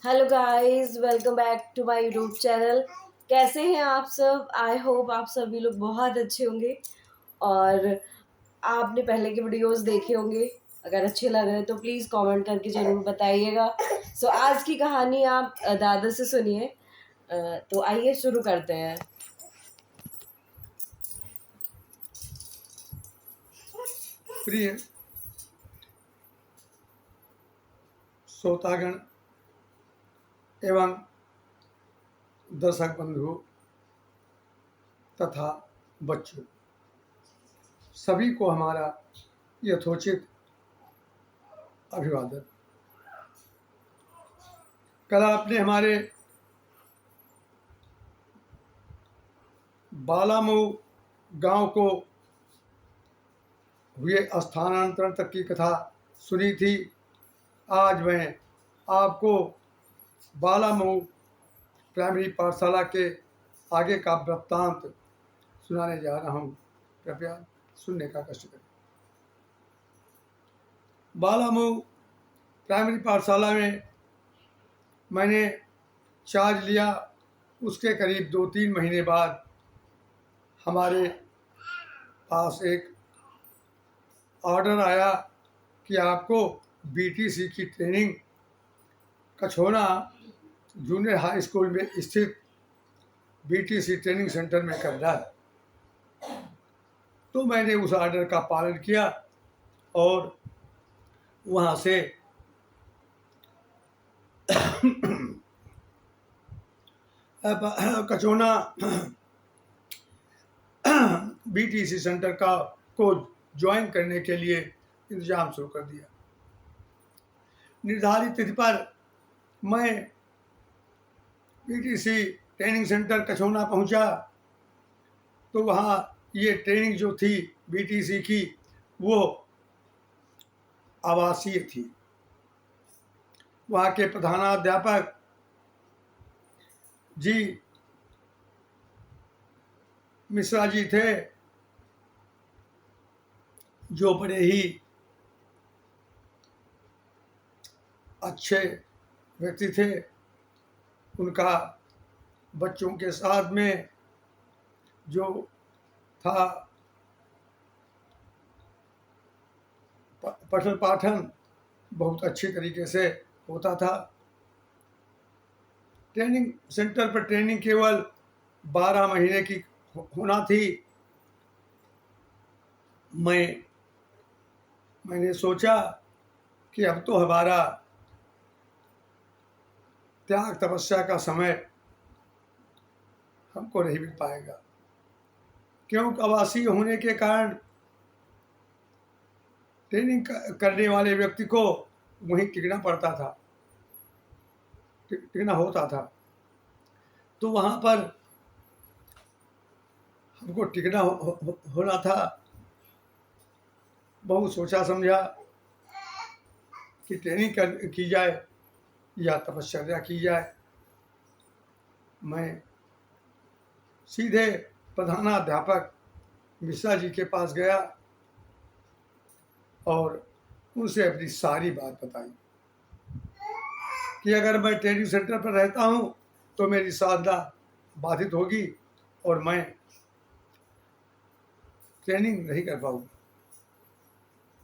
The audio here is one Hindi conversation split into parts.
Hello guys, welcome back to my YouTube channel. कैसे हैं आप सब? आई होप आप सभी लोग बहुत अच्छे होंगे और आपने पहले के वीडियोस देखे होंगे। अगर अच्छे लग रहे हैं तो प्लीज़ कमेंट करके ज़रूर बताइएगा। सो आज की कहानी आप दादा से सुनिए। तो आइए शुरू करते हैं। प्रिय श्रोतागण एवं दर्शक बंधु तथा बच्चों, सभी को हमारा यथोचित अभिवादन। कल आपने हमारे बालामऊ गांव को हुए स्थानांतरण तक की कथा सुनी थी। आज मैं आपको बालामऊ प्राइमरी पाठशाला के आगे का वृत्तांत सुनाने जा रहा हूँ। कृपया सुनने का कष्ट करें। बालामऊ प्राइमरी पाठशाला में मैंने चार्ज लिया। उसके करीब 2-3 महीने बाद हमारे पास एक ऑर्डर आया कि आपको बीटीसी की ट्रेनिंग कछोना जूनियर हाई स्कूल में स्थित बीटीसी ट्रेनिंग सेंटर में करना है। तो मैंने उस ऑर्डर का पालन किया और वहाँ से कछोना बीटीसी सेंटर को ज्वाइन करने के लिए इंतजाम शुरू कर दिया। निर्धारित तिथि पर मैं बीटीसी ट्रेनिंग सेंटर कछोना पहुंचा तो वहाँ ये ट्रेनिंग जो थी बीटीसी की वो आवासीय थी। वहाँ के प्रधानाध्यापक जी मिश्रा जी थे, जो बड़े ही अच्छे व्यक्ति थे। उनका बच्चों के साथ में जो था पठन पाठन बहुत अच्छी तरीके से होता था। ट्रेनिंग सेंटर पर ट्रेनिंग केवल 12 महीने की होना थी। मैंने सोचा कि अब तो हमारा त्याग तपस्या का समय हमको नहीं मिल पाएगा, क्योंकि आवासीय होने के कारण ट्रेनिंग करने वाले व्यक्ति को वहीं टिकना पड़ता था, टिकना होता था। तो वहाँ पर हमको टिकना होना था। बहुत सोचा समझा कि ट्रेनिंग की जाए या तपश्चर्या की जाए। मैं सीधे प्रधानाध्यापक मिश्रा जी के पास गया और उनसे अपनी सारी बात बताई कि अगर मैं ट्रेनिंग सेंटर पर रहता हूँ तो मेरी साधना बाधित होगी और मैं ट्रेनिंग नहीं कर पाऊँगा।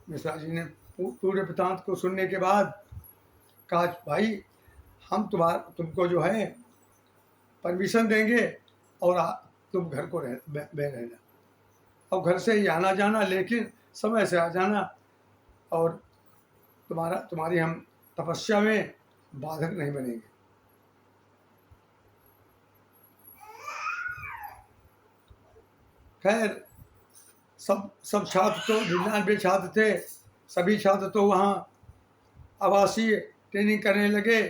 मिश्रा जी ने पूरे वृत्तांत को सुनने के बाद कहा, भाई हम तुमको जो है परमिशन देंगे और तुम घर को रहना और घर से ही आना जाना, लेकिन समय से आ जाना और तुम्हारी हम तपस्या में बाधक नहीं बनेंगे। खैर सब छात्र तो 99 छात्र थे। सभी छात्र तो वहाँ आवासीय ट्रेनिंग करने लगे,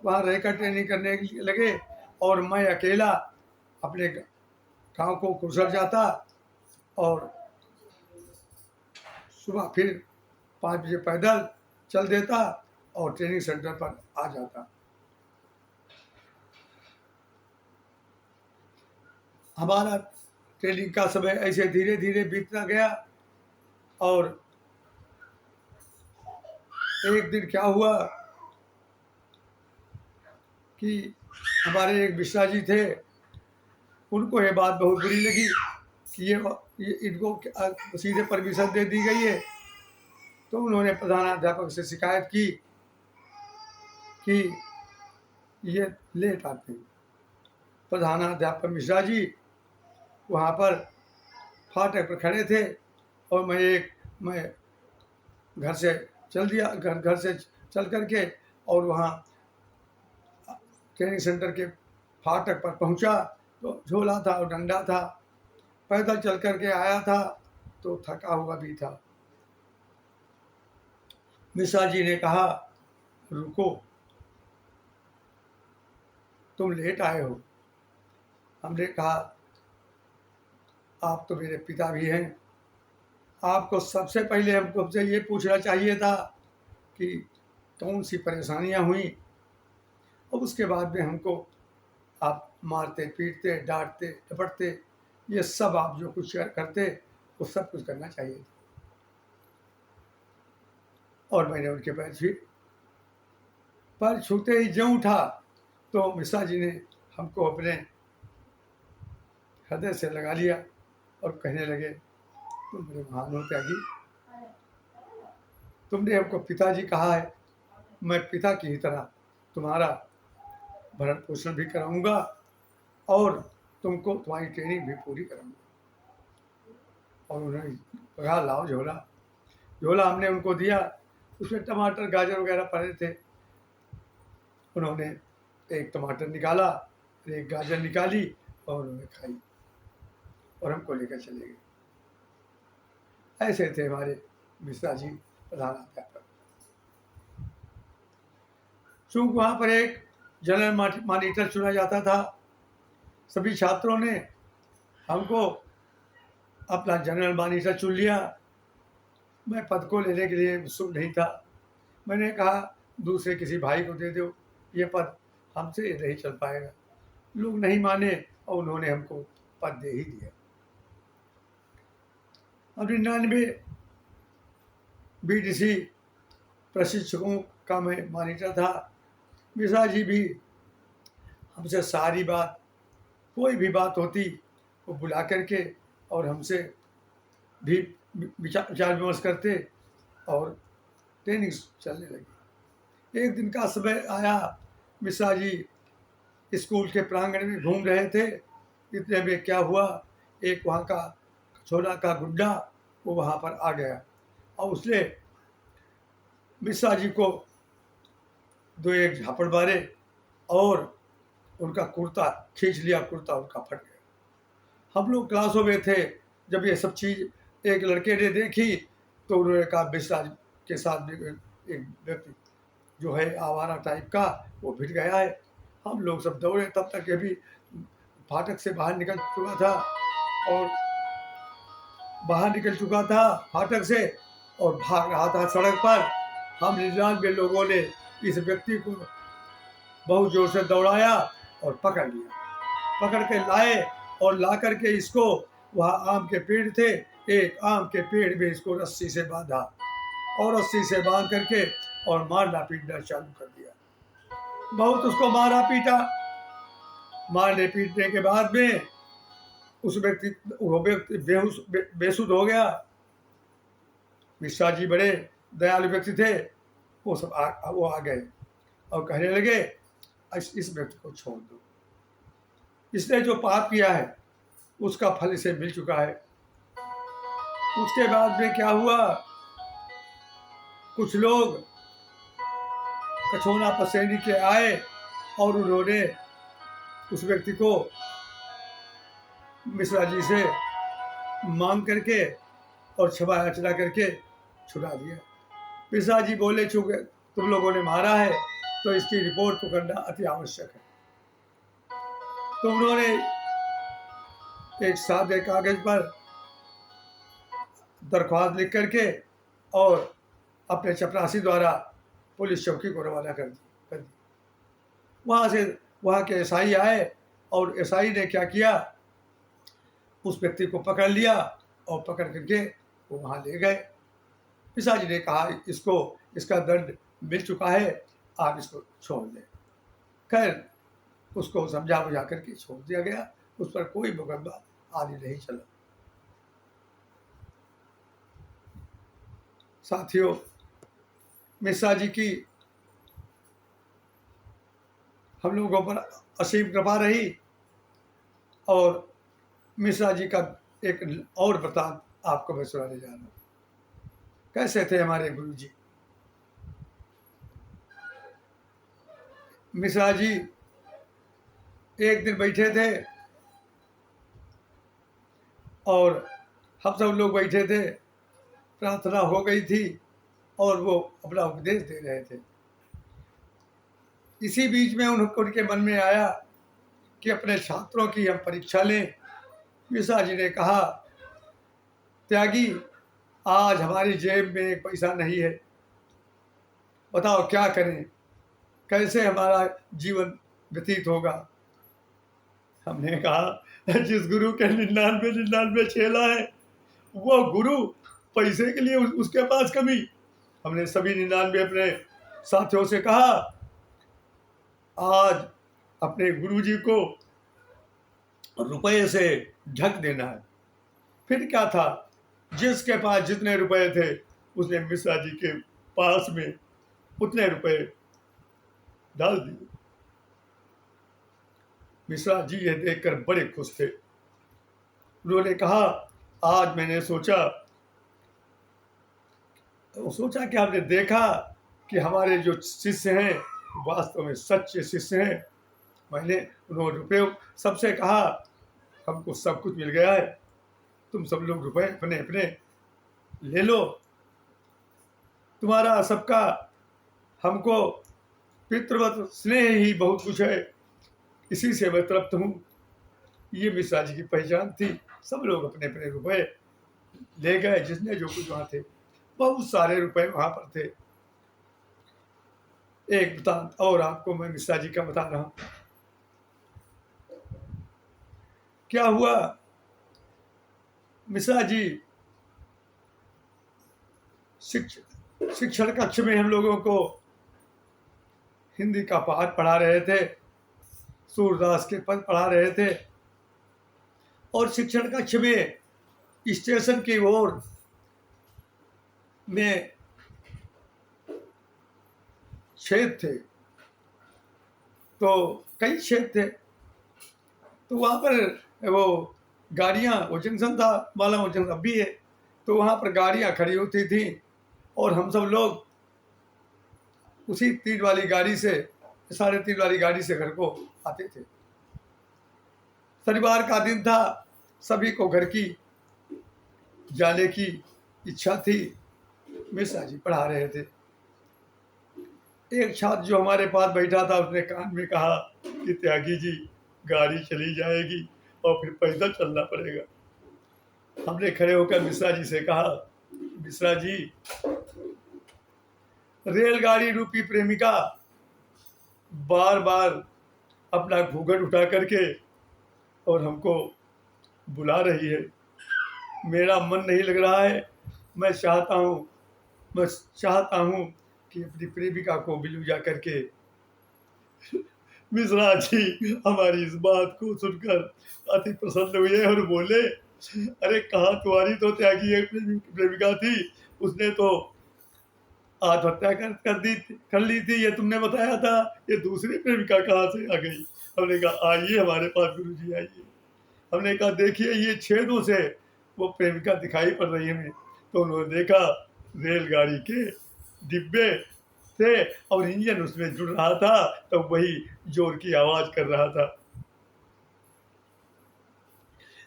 वहाँ रहकर ट्रेनिंग करने लगे और मैं अकेला अपने गाँव को गुजर जाता और सुबह फिर 5 बजे पैदल चल देता और ट्रेनिंग सेंटर पर आ जाता। हमारा ट्रेनिंग का समय ऐसे धीरे धीरे बीतता गया और एक दिन क्या हुआ कि हमारे एक मिश्रा जी थे, उनको ये बात बहुत बुरी लगी कि ये इनको सीधे परमिशन दे दी गई है। तो उन्होंने प्रधानाध्यापक से शिकायत की कि ये लेट आते हैं। प्रधानाध्यापक मिश्रा जी वहाँ पर फाटक पर खड़े थे और मैं घर से घर से चल करके और वहाँ ट्रेनिंग सेंटर के फाटक पर पहुँचा तो झोला था और डंडा था, पैदल चल करके आया था तो थका हुआ भी था। मिश्रा जी ने कहा, रुको, तुम लेट आए हो। हमने कहा, आप तो मेरे पिता भी हैं, आपको सबसे पहले हमसे ये पूछना चाहिए था कि कौन सी परेशानियां हुई, और उसके बाद में हमको आप मारते पीटते डांटते डपटते, ये सब आप जो कुछ करते वो सब कुछ करना चाहिए था। और मैंने उनके पैर छूते ही ज्यों उठा तो मिश्रा जी ने हमको अपने हृदय से लगा लिया और कहने लगे, तुम मेरे महान हो त्यागी, तुमने हमको पिताजी कहा है, मैं पिता की ही तरह तुम्हारा भरण पोषण भी कराऊंगा और तुमको तुम्हारी ट्रेनिंग भी पूरी कराऊंगा। और उन्होंने कहा, लाओ झोला। झोला हमने उनको दिया, उसमें टमाटर गाजर वगैरह पड़े थे। उन्होंने एक टमाटर निकाला, एक गाजर निकाली और उन्होंने खाई और हमको लेकर चले गए। ऐसे थे हमारे मिश्रा जी प्रधानाध्यापक। चूंकि वहाँ पर एक जनरल मॉनिटर चुना जाता था, सभी छात्रों ने हमको अपना जनरल मॉनिटर चुन लिया। मैं पद को लेने के लिए उत्सुक नहीं था। मैंने कहा, दूसरे किसी भाई को दे दो, ये पद हमसे नहीं चल पाएगा। लोग नहीं माने और उन्होंने हमको पद दे ही दिया। अब 99 बीटीसी प्रशिक्षकों का मैं मॉनिटर था। मिश्रा जी भी हमसे सारी बात, कोई भी बात होती वो बुला करके और हमसे भी विचार विमर्श करते और ट्रेनिंग चलने लगी। एक दिन का समय आया, मिश्रा जी स्कूल के प्रांगण में घूम रहे थे, इतने में क्या हुआ, एक वहाँ का छोटा का गुड्डा वो वहाँ पर आ गया और उसने मिश्रा जी को दो एक झापड़ मारे और उनका कुर्ता खींच लिया, कुर्ता उनका फट गया। हम लोग क्लासों में थे, जब ये सब चीज़ एक लड़के ने देखी तो उन्होंने कहा, मिश्रा जी के साथ एक व्यक्ति जो है आवारा टाइप का वो भिड़ गया है। हम लोग सब दौड़े, तब तक ये भी फाटक से बाहर निकल चुका था और फाटक से और भाग रहा था सड़क पर। हम 99 लोगों ने इस व्यक्ति को बहुत जोर से दौड़ाया और पकड़ लिया, पकड़ के लाए और ला करके इसको, वहाँ आम के पेड़ थे, एक आम के पेड़ में इसको रस्सी से बांधा और रस्सी से बांध करके और मारना पीटना चालू कर दिया। बहुत उसको मारा पीटा। मारने पीटने के बाद में वो व्यक्ति बेसुध हो गया। मिश्रा जी बड़े दयालु व्यक्ति थे, वो आ गए और कहने लगे, इस व्यक्ति को छोड़ दो, इसने जो पाप किया है उसका फल इसे मिल चुका है। उसके बाद में क्या हुआ, कुछ लोग कछोना पसेनी के आए और उन्होंने उस व्यक्ति को मिश्रा जी से मांग करके और क्षमा याचना करके छुड़ा दिया। मिश्रा जी बोले, चूंकि तुम लोगों ने मारा है तो इसकी रिपोर्ट तो करना अति आवश्यक है। तो उन्होंने एक सादे कागज पर दरख्वास्त लिख करके और अपने चपरासी द्वारा पुलिस चौकी को रवाना कर दी। वहाँ के एसआई आए और एसआई ने क्या किया, उस व्यक्ति को पकड़ लिया और पकड़ करके वो वहाँ ले गए। मिश्रा जी ने कहा, इसका दंड मिल चुका है, आप इसको छोड़ दें। खैर उसको समझा बुझा करके छोड़ दिया गया, उस पर कोई मुकदमा आदि नहीं चला। साथियों, मिश्रा जी की हम लोगों पर असीम कृपा रही, और मिश्रा जी का एक और वृतांत आपको मैं सुनाने जा रहा हूँ। कैसे थे हमारे गुरु जी? मिश्रा जी एक दिन बैठे थे और हम सब लोग बैठे थे, प्रार्थना हो गई थी और वो अपना उपदेश दे रहे थे। इसी बीच में उनके मन में आया कि अपने छात्रों की हम परीक्षा लें। मिश्रा जी ने कहा, त्यागी, आज हमारी जेब में एक पैसा नहीं है, बताओ क्या करें, कैसे हमारा जीवन व्यतीत होगा। हमने कहा, जिस गुरु के 99 चेला है, वो गुरु पैसे के लिए उसके पास कमी। हमने सभी 99 अपने साथियों से कहा, आज अपने गुरु जी को रुपए से ढक देना है। फिर क्या था, जिसके पास जितने रुपए थे उसने मिश्रा जी के पास में उतने रुपए डाल दिए। मिश्रा जी ये देखकर बड़े खुश थे। उन्होंने कहा, आज मैंने सोचा कि आपने देखा कि हमारे जो शिष्य हैं वास्तव में सच्चे शिष्य हैं। मैंने उन्होंने रुपये सबसे कहा, हमको सब कुछ मिल गया है, तुम सब लोग रुपए अपने अपने ले लो, तुम्हारा सबका हमको पितृवत स्नेह ही बहुत कुछ है, इसी से मैं तृप्त हूँ। ये मिश्रा जी की पहचान थी। सब लोग अपने अपने रुपए ले गए, जिसने जो कुछ वहाँ थे, बहुत सारे रुपए वहाँ पर थे। एक वृतांत और आपको मैं मिश्रा जी का बता रहा हूँ। क्या हुआ, मिश्रा जी शिक्षण कक्ष में हम लोगों को हिंदी का पाठ पढ़ा रहे थे, सूरदास के पद पढ़ा रहे थे, और शिक्षण कक्ष में स्टेशन की ओर में छेद थे, तो कई छेद थे, तो वहाँ पर वो गाड़ियाँ, वो जंक्शन था, माला वो जंक्शन अब भी है, तो वहाँ पर गाड़ियाँ खड़ी होती थी और हम सब लोग उसी 3 वाली गाड़ी से, 3.5 वाली गाड़ी से घर को आते थे। शनिवार का दिन था, सभी को घर की जाने की इच्छा थी। मिश्रा जी पढ़ा रहे थे। एक छात्र जो हमारे पास बैठा था उसने कान में कहा कि त्यागी जी, गाड़ी चली जाएगी और फिर पैदल चलना पड़ेगा। हमने खड़े होकर मिश्रा जी से कहा, मिश्रा जी, रेलगाड़ी रूपी प्रेमिका बार बार अपना घूंघट उठा करके और हमको बुला रही है, मेरा मन नहीं लग रहा है, मैं चाहता हूँ कि अपनी प्रेमिका को मिलूं जा करके। मिश्रा जी हमारी इस बात को सुनकर अति प्रसन्न हुए और बोले, अरे कहाँ, तुम्हारी तो त्यागी एक प्रेमिका थी, उसने तो आत्महत्या कर ली थी, ये तुमने बताया था, ये दूसरी प्रेमिका कहाँ से आ गई? हमने कहा, आइए हमारे पास गुरुजी, आइए। हमने कहा, देखिए ये छेदों से वो प्रेमिका दिखाई पड़ रही है। तो उन्होंने देखा रेलगाड़ी के डिब्बे थे और इंजन उसमें जुड़ रहा था, तो वही जोर की आवाज कर रहा था।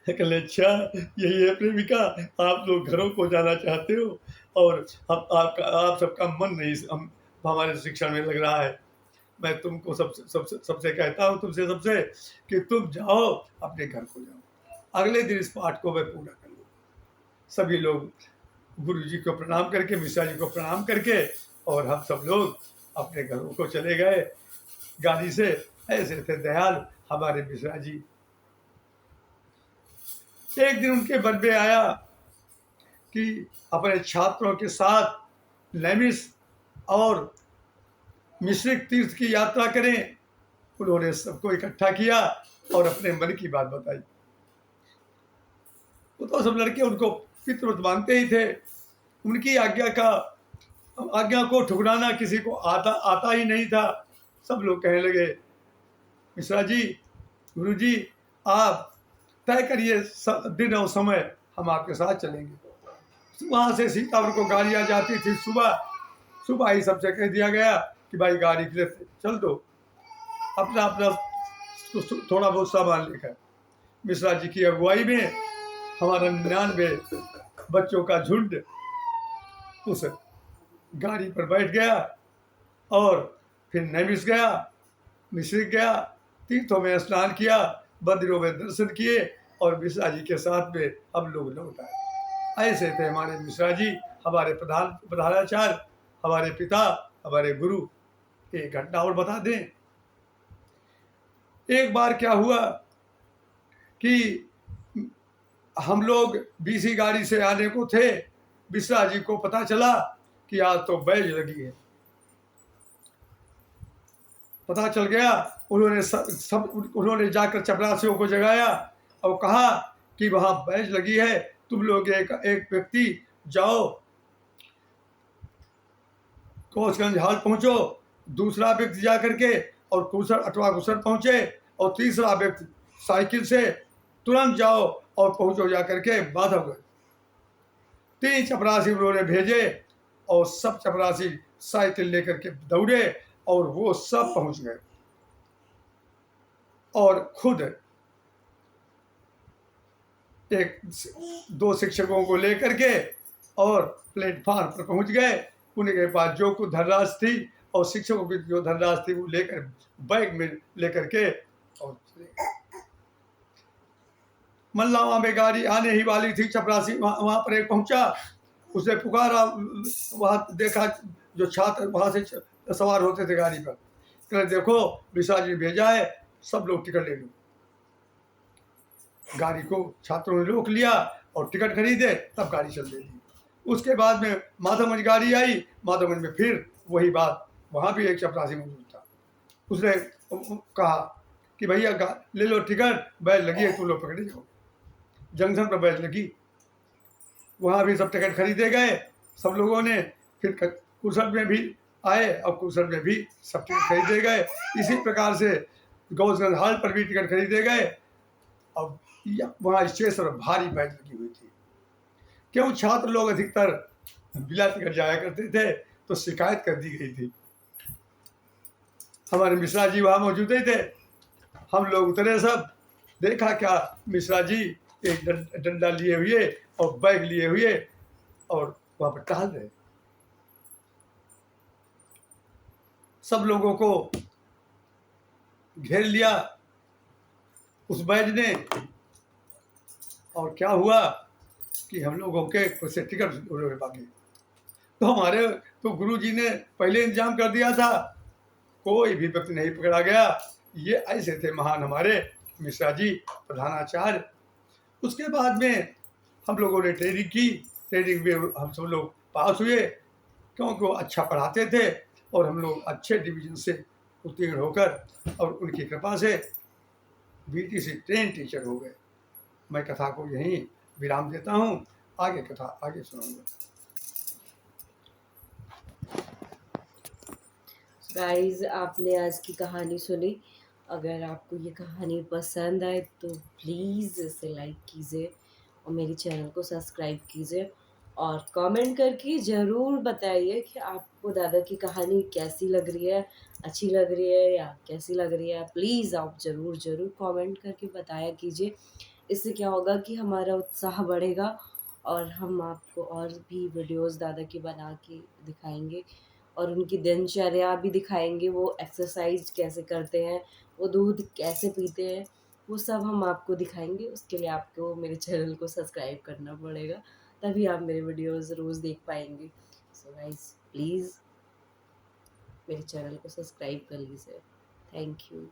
कहले, अच्छा यही है प्रेमिका, आप लोग घरों को जाना चाहते हो और आप सबका मन नहीं हमारे शिक्षा में लग रहा है। मैं तुमको सबसे कहता हूँ, सबसे कि तुम जाओ, अपने घर को जाओ, अगले दिन इस पाठ को मैं पूरा कर लूँ। सभी लोग गुरु जी को प्रणाम करके, मिश्रा जी को प्रणाम करके, और हम सब लोग अपने घरों को चले गए गाड़ी से। ऐसे थे दयाल हमारे मिश्रा जी। एक दिन उनके मन में आया कि अपने छात्रों के साथ नैमिष और मिश्रिक तीर्थ की यात्रा करें। उन्होंने सबको इकट्ठा किया और अपने मन की बात बताई। वो तो सब लड़के उनको पितृव्रत मानते ही थे। उनकी आज्ञा को ठुकराना किसी को आता ही नहीं था। सब लोग कहने लगे, मिश्रा जी, गुरु जी, आप तय करिए दिन और समय, हम आपके साथ चलेंगे। वहां से सीतापुर को गाड़ी आ जाती थी। सुबह ही सबसे कह दिया गया कि भाई गाड़ी के लिए चल दो, अपना अपना थोड़ा बहुत सामान लेकर। मिश्रा जी की अगुवाई में हमारा 99 बच्चों का झुंड उस गाड़ी पर बैठ गया और फिर नैमिष गया, मिश्रिक गया, तीर्थों में स्नान किया, मंदिरों में दर्शन किए और मिश्रा जी के साथ में हम लोग लौट आए। ऐसे थे हमारे मिश्रा जी, हमारे प्रधानाचार्य, हमारे पिता, हमारे गुरु। एक घटना और बता दें। एक बार क्या हुआ कि हम लोग बीसी गाड़ी से आने को थे। मिश्रा जी को पता चला कि आज तो बैज लगी है। पता चल गया। उन्होंने जाकर चपरासियों को जगाया और कहा कि वहां बैज लगी है, तुम लोग एक व्यक्ति जाओ कोसगंज हाल पहुंचो, दूसरा व्यक्ति जा करके और अटवा कुसर पहुंचे और तीसरा व्यक्ति साइकिल से तुरंत जाओ और पहुंचो जा करके माधवगढ़। 3 चपरासी उन्होंने भेजे और सब चपरासी साइकिल लेकर के दौड़े और वो सब पहुंच गए और खुद 2 शिक्षकों को लेकर के और प्लेटफार्म पर पहुंच गए। उनके पास जो कुछ धनराशि थी और शिक्षकों की जो धनराशि थी वो लेकर बैग में लेकर के और चले गए। मल्लावा में गाड़ी आने ही वाली थी। चपरासी वहां पर एक पहुंचा, उसने पुकारा, वहां देखा जो छात्र वहां से सवार होते थे गाड़ी पर, कह देखो मिश्रा जी भेजा है, सब लोग टिकट ले लो। गाड़ी को छात्रों ने रोक लिया और टिकट खरीदे, तब गाड़ी चल रही थी। उसके बाद में माधवगंज गाड़ी आई। माधवगंज में फिर वही बात, वहां भी एक चपरासी मौजूद था। उसने कहा कि भैया ले लो टिकट, बैल लगी है, तुम लोग पकड़े जाओ। जंक्शन पर बैल लगी, वहां भी सब टिकट खरीदे गए सब लोगों ने। फिर कुशल में भी आए और कुशल में भी सब टिकट खरीदे गए। इसी प्रकार से गौसगंज हाल पर भी टिकट खरीदे गए। अब वहाँ स्टेशन पर भारी बैठ लगी हुई थी। क्यों? छात्र लोग अधिकतर बिला टिकट जाया करते थे, तो शिकायत कर दी गई थी। हमारे मिश्रा जी वहाँ मौजूद ही थे। हम लोग उतरे, सब देखा क्या मिश्रा जी एक डंडा लिए हुए और बैग लिए हुए और वहां पर टहल रहे। सब लोगों को घेर लिया उस बैज ने। और क्या हुआ कि हम लोगों के से टिकट मांगे, तो हमारे तो गुरु जी ने पहले इंतजाम कर दिया था, कोई भी व्यक्ति नहीं पकड़ा गया। ये ऐसे थे महान हमारे मिश्रा जी, प्रधानाचार्य। उसके बाद में हम लोगों ने ट्रेनिंग की। ट्रेनिंग में हम सब लोग पास हुए, क्योंकि वो अच्छा पढ़ाते थे और हम लोग अच्छे डिवीजन से उत्तीर्ण होकर और उनकी कृपा से बीटीसी ट्रेन टीचर हो गए। मैं कथा को यहीं विराम देता हूँ, आगे कथा आगे सुनाऊंगा। गाइस, आपने आज की कहानी सुनी। अगर आपको ये कहानी पसंद आए तो प्लीज़ इसे लाइक कीजिए और मेरे चैनल को सब्सक्राइब कीजिए और कमेंट करके ज़रूर बताइए कि आपको दादा की कहानी कैसी लग रही है, अच्छी लग रही है या कैसी लग रही है। प्लीज़ आप ज़रूर कमेंट करके बताया कीजिए। इससे क्या होगा कि हमारा उत्साह बढ़ेगा और हम आपको और भी वीडियोज़ दादा की बना के दिखाएंगे और उनकी दिनचर्या भी दिखाएंगे। वो एक्सरसाइज कैसे करते हैं, वो दूध कैसे पीते हैं, वो सब हम आपको दिखाएंगे। उसके लिए आपको मेरे चैनल को सब्सक्राइब करना पड़ेगा, तभी आप मेरे वीडियोज़ रोज़ देख पाएंगे। सो गाइस, प्लीज़ मेरे चैनल को सब्सक्राइब कर लीजिए। Thank you.